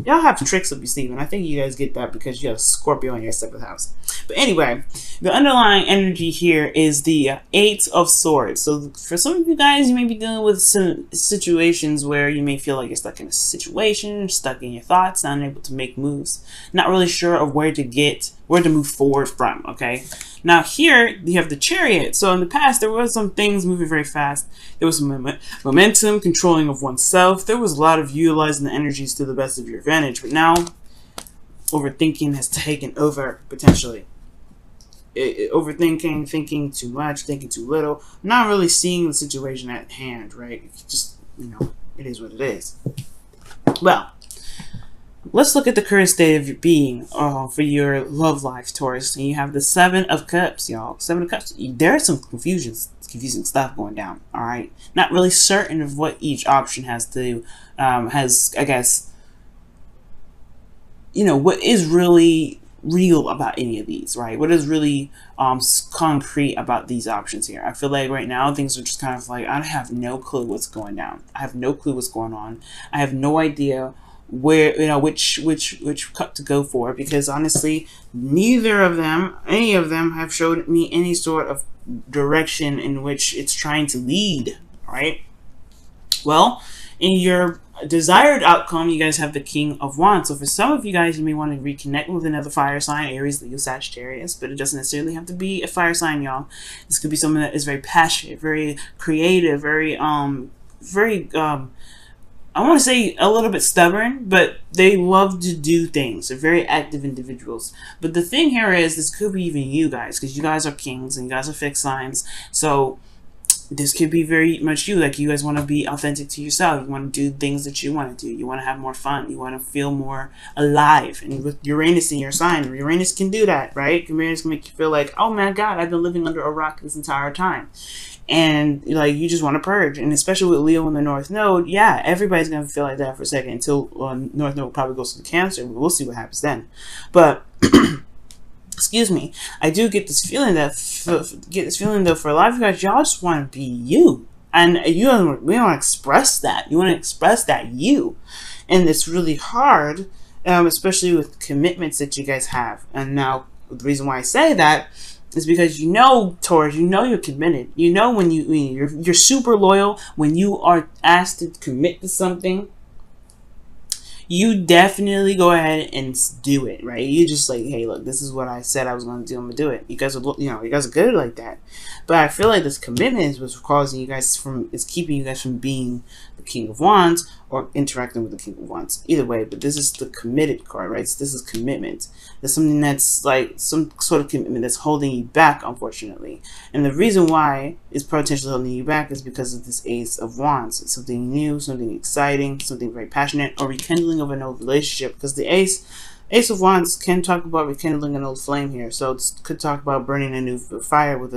Y'all have tricks up your sleeve, and I think you guys get that because you have Scorpio in your 7th house. But anyway, the underlying energy here is the Eight of Swords. So for some of you guys, you may be dealing with some situations where you may feel like you're stuck in a situation, stuck in your thoughts, not able to make moves, not really sure of where to move forward from, okay? Now here, you have the Chariot. So in the past, there was some things moving very fast. There was some momentum, controlling of oneself. There was a lot of utilizing the energies to the best of your advantage. But now, overthinking has taken over, potentially. Overthinking, thinking too much, thinking too little, not really seeing the situation at hand, right? Just, it is what it is. Well, let's look at the current state of your being for your love life, Taurus. And you have the 7 of Cups, y'all. 7 of Cups. There's some confusing stuff going down, all right? Not really certain of what each option has, I guess, what is really real about any of these, right? What is really concrete about these options here? I feel like right now things are just kind of like, I have no clue what's going down. I have no clue what's going on. I have no idea where, which cup to go for, because honestly, any of them have showed me any sort of direction in which it's trying to lead, right? Well, in your desired outcome, you guys have the King of Wands. So for some of you guys, you may want to reconnect with another fire sign, Aries, Leo, Sagittarius, but it doesn't necessarily have to be a fire sign, y'all. This could be someone that is very passionate, very creative, very I want to say a little bit stubborn, but they love to do things. They're very active individuals. But the thing here is, this could be even you guys, because you guys are kings and you guys are fixed signs. So this could be very much you. Like, you guys want to be authentic to yourself. You want to do things that you want to do. You want to have more fun. You want to feel more alive. And with Uranus in your sign, Uranus can do that, right? Uranus can make you feel like, oh my God, I've been living under a rock this entire time. And like, you just want to purge. And especially with Leo in the North Node, yeah, everybody's going to feel like that for a second until North Node probably goes to the Cancer. We'll see what happens then. But excuse me, I do get this feeling that for a lot of you guys, y'all just want to be you, and we want to express that. You want to express that you, and it's really hard, especially with commitments that you guys have. And now the reason why I say that is because Taurus, you're committed. When you're super loyal. When you are asked to commit to something, you definitely go ahead and do it, right? You just like, hey, look, this is what I said I was going to do. I'm going to do it. You guys are, you guys are good like that. But I feel like this commitment is what's causing you guys is keeping you guys from being the King of Wands or interacting with the King of Wands. Either way, but this is the committed card, right? So this is commitment. There's something that's like some sort of commitment that's holding you back, unfortunately. And the reason why it's potentially holding you back is because of this Ace of Wands. It's something new, something exciting, something very passionate, or rekindling of an old relationship. Because the Ace of Wands can talk about rekindling an old flame here. So it could talk about burning a new fire with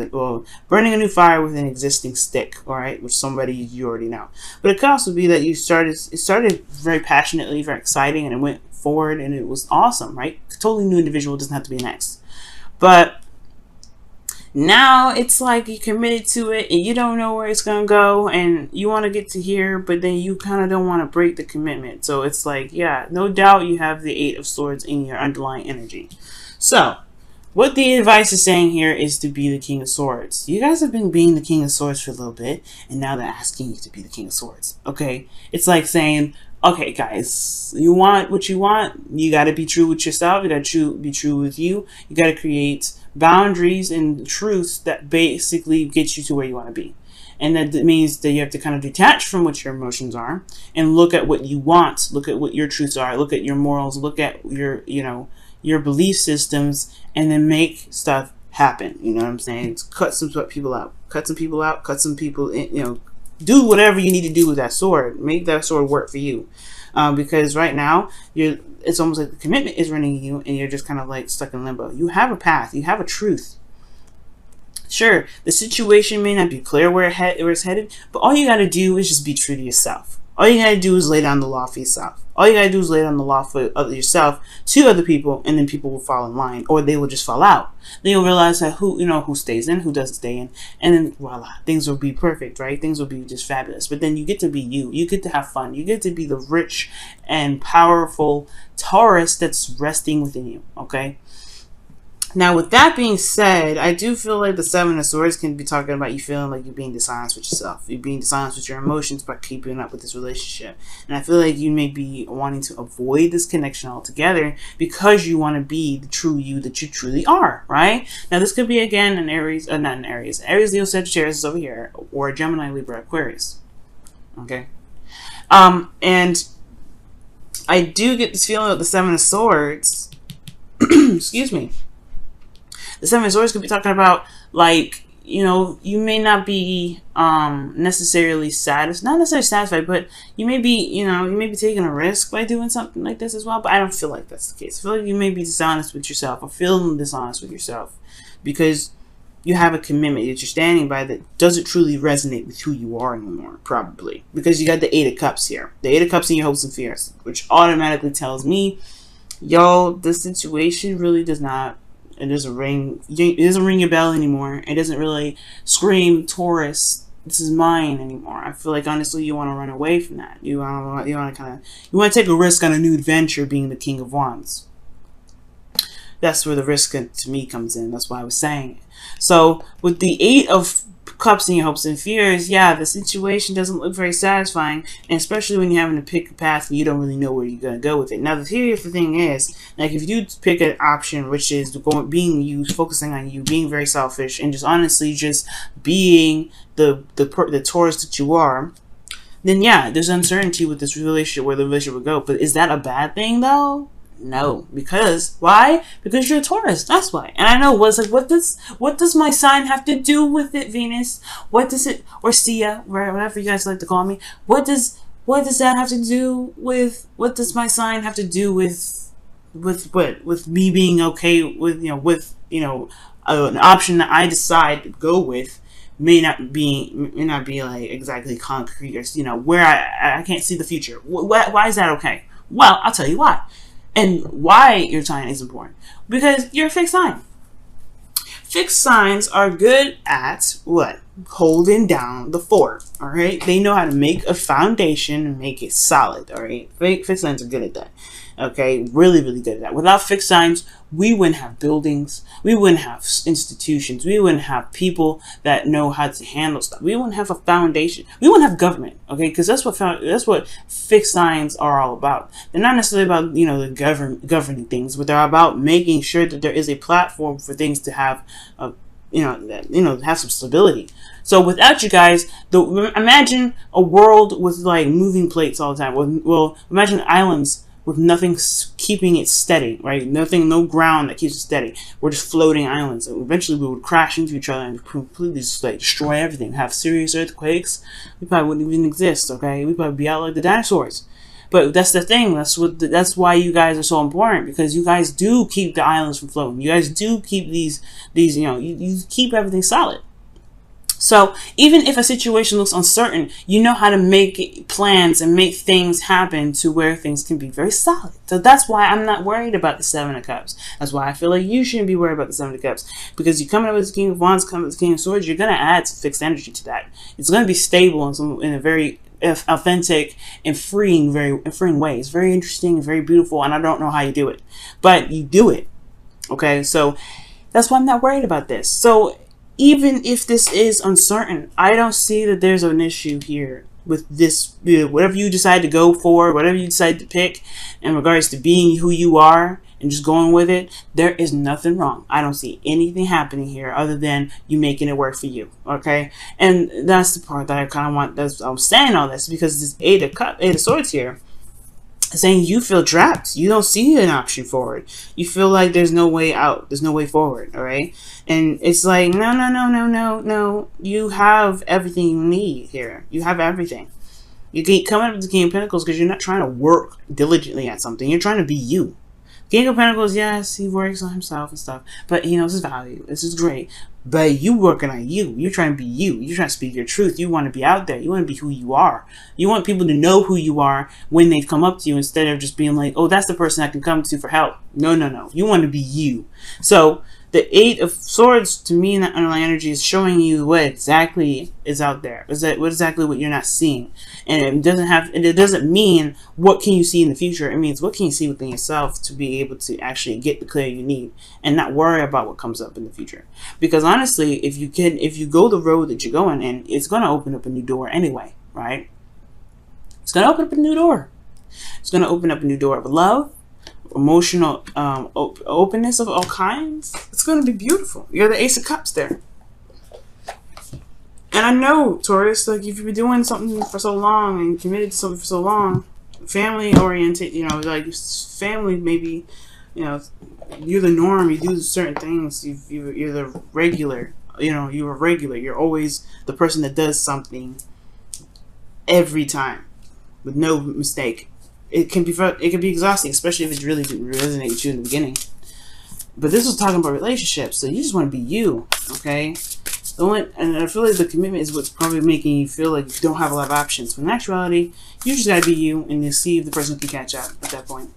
burning a new fire with an existing stick, all right, with somebody you already know. But it could also be that it started very passionately, very exciting, and it went forward and it was awesome, right? Totally new individual, doesn't have to be an ex. But now it's like you committed to it and you don't know where it's gonna go, and you want to get to here, but then you kind of don't want to break the commitment. So it's like, yeah, no doubt you have the 8 of Swords in your underlying energy. So what the advice is saying here is to be the King of Swords. You guys have been being the King of Swords for a little bit, and now they're asking you to be the King of Swords. Okay, it's like saying, okay, guys, you want what you want. You got to be true with yourself. You got to be true with you. You got to create boundaries and truths that basically get you to where you want to be. And that means that you have to kind of detach from what your emotions are and look at what you want. Look at what your truths are. Look at your morals. Look at your belief systems, and then make stuff happen. You know what I'm saying? It's cut some people out. Cut some people out. Cut some people in, do whatever you need to do with that sword. Make that sword work for you. Because right now, it's almost like the commitment is running you, and you're just kind of like stuck in limbo. You have a path. You have a truth. Sure, the situation may not be clear where it's headed, but all you got to do is just be true to yourself. All you got to do is lay down the law for yourself. All you gotta do is lay down the law for yourself to other people, and then people will fall in line, or they will just fall out. Then you'll realize that who stays in, who doesn't stay in, and then voila, things will be perfect, right? Things will be just fabulous. But then you get to be you. You get to have fun. You get to be the rich and powerful Taurus that's resting within you. Okay. Now, with that being said, I do feel like the Seven of Swords can be talking about you feeling like you're being dishonest with yourself. You're being dishonest with your emotions by keeping up with this relationship. And I feel like you may be wanting to avoid this connection altogether because you want to be the true you that you truly are, right? Now, this could be, again, an Aries, not an Aries. Aries, Leo, Sagittarius is over here, or Gemini, Libra, Aquarius. Okay? And I do get this feeling of the Seven of Swords. Excuse me. The Seven of Swords could be talking about, like, you may not be necessarily satisfied, not necessarily satisfied, but you may be, taking a risk by doing something like this as well. But I don't feel like that's the case. I feel like you may be dishonest with yourself, or feeling dishonest with yourself, because you have a commitment that you're standing by that doesn't truly resonate with who you are anymore, probably. Because you got the Eight of Cups here. The Eight of Cups in your hopes and fears, which automatically tells me, yo, this situation really does not, it doesn't ring your bell anymore. It doesn't really scream, Taurus, this is mine anymore. I feel like, honestly, you want to run away from that. You want to take a risk on a new adventure, being the King of Wands. That's where the risk to me comes in. That's why I was saying it. So with the Eight of Cups in your hopes and fears, yeah, the situation doesn't look very satisfying, and especially when you're having to pick a path and you don't really know where you're going to go with it. Now, the thing is, like, if you pick an option which is being you, focusing on you, being very selfish, and just honestly just being the Taurus that you are, then yeah, there's uncertainty with this relationship, where the relationship would go. But is that a bad thing, though? No, because why? Because you're a Taurus. That's why. And I know what does my sign have to do with it, Venus? What does it, or Sia, whatever you guys like to call me? What does that have to do with? What does my sign have to do with what? With me being okay with an option that I decide to go with may not be like exactly concrete, or where I can't see the future. Why is that okay? Well, I'll tell you why. And why your sign is important. Because you're a fixed sign. Fixed signs are good at what? Holding down the fort. Alright? They know how to make a foundation and make it solid. Alright? Fixed signs are good at that. Okay? Really, really good at that. Without fixed signs, we wouldn't have buildings. We wouldn't have institutions. We wouldn't have people that know how to handle stuff. We wouldn't have a foundation. We wouldn't have government. Okay? Because that's what fixed signs are all about. They're not necessarily about, the governing things, but they're about making sure that there is a platform for things to have, have some stability. So without you guys, imagine a world with like moving plates all the time. Well, imagine islands with nothing keeping it steady, right? No ground that keeps it steady. We're just floating islands. And eventually we would crash into each other and completely just like destroy everything. Have serious earthquakes. We probably wouldn't even exist, okay? We'd probably be out like the dinosaurs. But that's the thing. That's why you guys are so important, because you guys do keep the islands from floating. You guys do keep these you keep everything solid. So even if a situation looks uncertain, you know how to make plans and make things happen to where things can be very solid. So that's why I'm not worried about the Seven of Cups. That's why I feel like you shouldn't be worried about the Seven of Cups. Because you coming up with the King of Wands, coming up with the King of Swords, you're going to add some fixed energy to that. It's going to be stable in a very authentic and freeing way. It's very interesting and very beautiful, and I don't know how you do it. But you do it. Okay, so that's why I'm not worried about this. So even if this is uncertain, I don't see that there's an issue here with this. Whatever you decide to go for, whatever you decide to pick in regards to being who you are and just going with it, there is nothing wrong. I don't see anything happening here other than you making it work for you. Okay, and that's the part that I kind of want. I'm saying all this because this Eight of Swords here, saying you feel trapped. You don't see an option forward. You feel like there's no way out. There's no way forward. All right. And it's like, no. You have everything you need here. You have everything. You keep coming up with the King of Pentacles because you're not trying to work diligently at something. You're trying to be you. King of Pentacles, yes, he works on himself and stuff, but he knows his value. This is great. But you working on you. You're trying to be you. You're trying to speak your truth. You want to be out there. You want to be who you are. You want people to know who you are when they come up to you, instead of just being like, oh, that's the person I can come to for help. No, no, no. You want to be you. So the Eight of Swords, to me, in that underlying energy, is showing you what exactly is out there. What exactly what you're not seeing, and it doesn't mean what can you see in the future. It means what can you see within yourself to be able to actually get the clarity you need, and not worry about what comes up in the future. Because honestly, if you go the road that you're going in, it's going to open up a new door anyway, right? It's going to open up a new door. It's going to open up a new door of love, emotional openness of all kinds. It's going to be beautiful. You're the Ace of Cups there. And I know, Taurus, like, if you've been doing something for so long and committed to something for so long, family oriented, you know, like family, maybe, you know, you're the norm. You do certain things. You're the regular. You know, you're a regular. You're always the person that does something every time with no mistake. It can be exhausting, especially if it really didn't resonate with you in the beginning. But this was talking about relationships, so you just want to be you, okay? And I feel like the commitment is what's probably making you feel like you don't have a lot of options. But in actuality, you just gotta be you, and you see if the person can catch up at that point.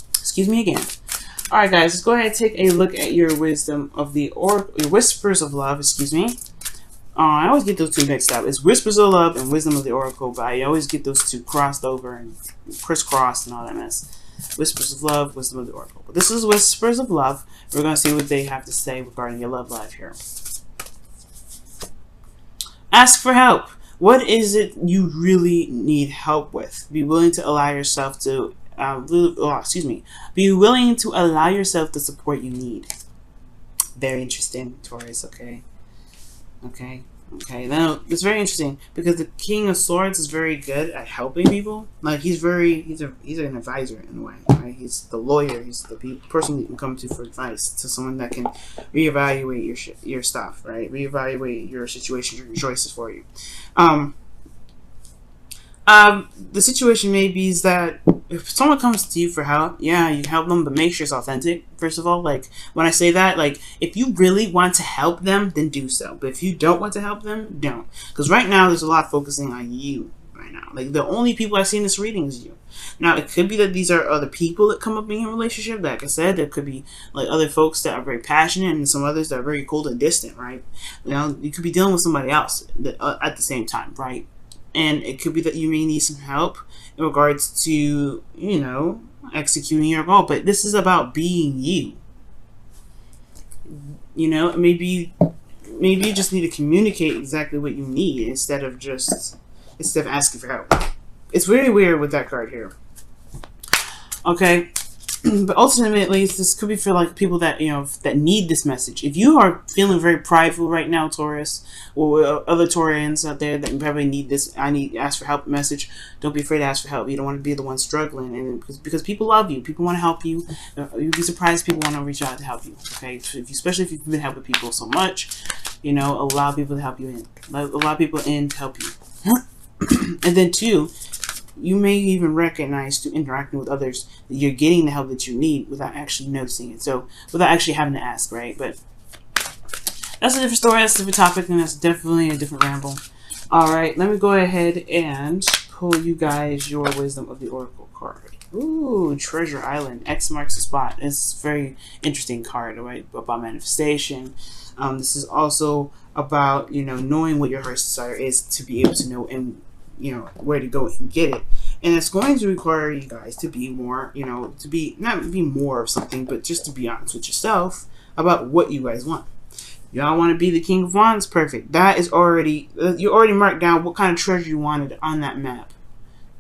Excuse me again. All right, guys, let's go ahead and take a look at your wisdom of the your whispers of love. Excuse me. I always get those two mixed up. It's Whispers of Love and Wisdom of the Oracle, but I always get those two crossed over and crisscrossed and all that mess. Whispers of Love, Wisdom of the Oracle. But this is Whispers of Love. We're going to see what they have to say regarding your love life here. Ask for help. What is it you really need help with? Be willing to allow yourself to, be willing to allow yourself the support you need. Very interesting, Taurus, okay? Okay. Now, it's very interesting because the King of Swords is very good at helping people. Like, he's an advisor in a way, right? He's the lawyer. He's the person you can come to for advice, to someone that can reevaluate your stuff, right? Reevaluate your situation, your choices for you. The situation may be is that if someone comes to you for help, yeah, you help them, but make sure it's authentic. First of all, like, when I say that, like, if you really want to help them, then do so. But if you don't want to help them, don't. Because right now, there's a lot focusing on you right now. Like, the only people I see in this reading is you. Now, it could be that these are other people that come up in your relationship. Like I said, there could be, like, other folks that are very passionate and some others that are very cold and distant, right? You know, you could be dealing with somebody else at the same time, right? And it could be that you may need some help in regards to, you know, executing your goal. But this is about being you. You know, maybe you just need to communicate exactly what you need instead of asking for help. It's very weird with that card here. Okay. But ultimately, this could be for, like, people that, you know, that need this message. If you are feeling very prideful right now, Taurus, or other Taurians out there that probably need this ask for help message, don't be afraid to ask for help. You don't want to be the one struggling, and because people love you, people want to help you. You'd be surprised if people want to reach out to help you. Okay, especially if you've been helping people so much, you know, allow people to help you in. Allow people in to help you. And then two, you may even recognize through interacting with others that you're getting the help that you need without actually noticing it. So, without actually having to ask, right? But that's a different story, that's a different topic, and that's definitely a different ramble. Alright, let me go ahead and pull you guys your Wisdom of the Oracle card. Ooh, Treasure Island. X marks the spot. It's a very interesting card, right? About manifestation. This is also about, you know, knowing what your heart's desire is to be able to know and, you know, where to go and get it. And it's going to require you guys to be more, you know, not be more of something, but just to be honest with yourself about what you guys want. Y'all want to be the King of Wands? Perfect. That is already, you already marked down what kind of treasure you wanted on that map.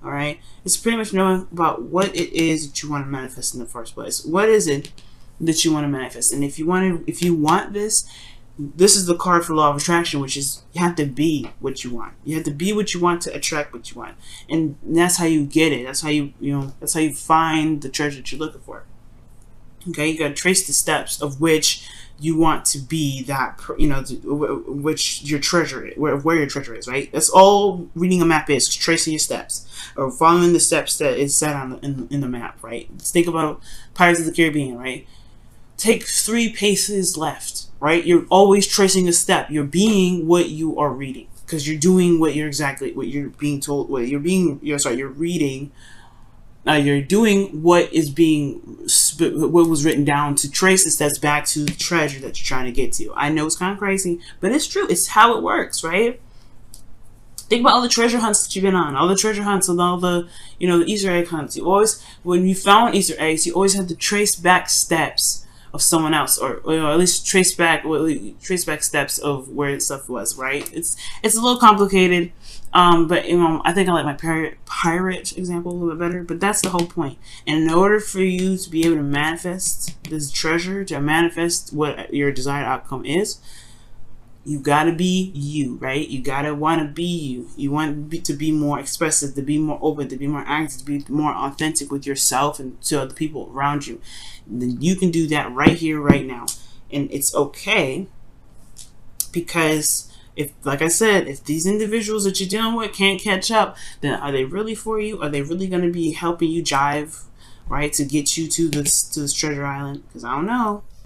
Alright? It's pretty much knowing about what it is that you want to manifest in the first place. What is it that you want to manifest? And if you want this, this is the card for Law of Attraction, which is you have to be what you want. You have to be what you want to attract what you want. And that's how you get it. That's how that's how you find the treasure that you're looking for. Okay, you gotta trace the steps of which you want to be that, you know, which your treasure, where your treasure is, right? That's all reading a map is, tracing your steps or following the steps that is set on in the map, right? Let's think about Pirates of the Caribbean, right? Take 3 paces left, right? You're always tracing a step. You're being what you are reading, because you're doing what you're being told. You're reading. You're doing what was written down to trace the steps back to the treasure that you're trying to get to. I know it's kind of crazy, but it's true. It's how it works, right? Think about all the treasure hunts that you've been on, all the treasure hunts and all the, you know, the Easter egg hunts. You always, when you found Easter eggs, you always had to trace back steps of someone else, or at least trace back steps of where stuff was, right? It's a little complicated, but you know, I think I like my pirate example a little bit better. But that's the whole point. And in order for you to be able to manifest this treasure, to manifest what your desired outcome is, you gotta be you, right? You gotta want to be you. You want to be more expressive, to be more open, to be more active, to be more authentic with yourself and to other people around you. Then you can do that right here, right now. And it's okay, because if, like I said, if these individuals that you're dealing with can't catch up, then are they really for you? Are they really going to be helping you jive, right, to get you to this treasure island? Because I don't know.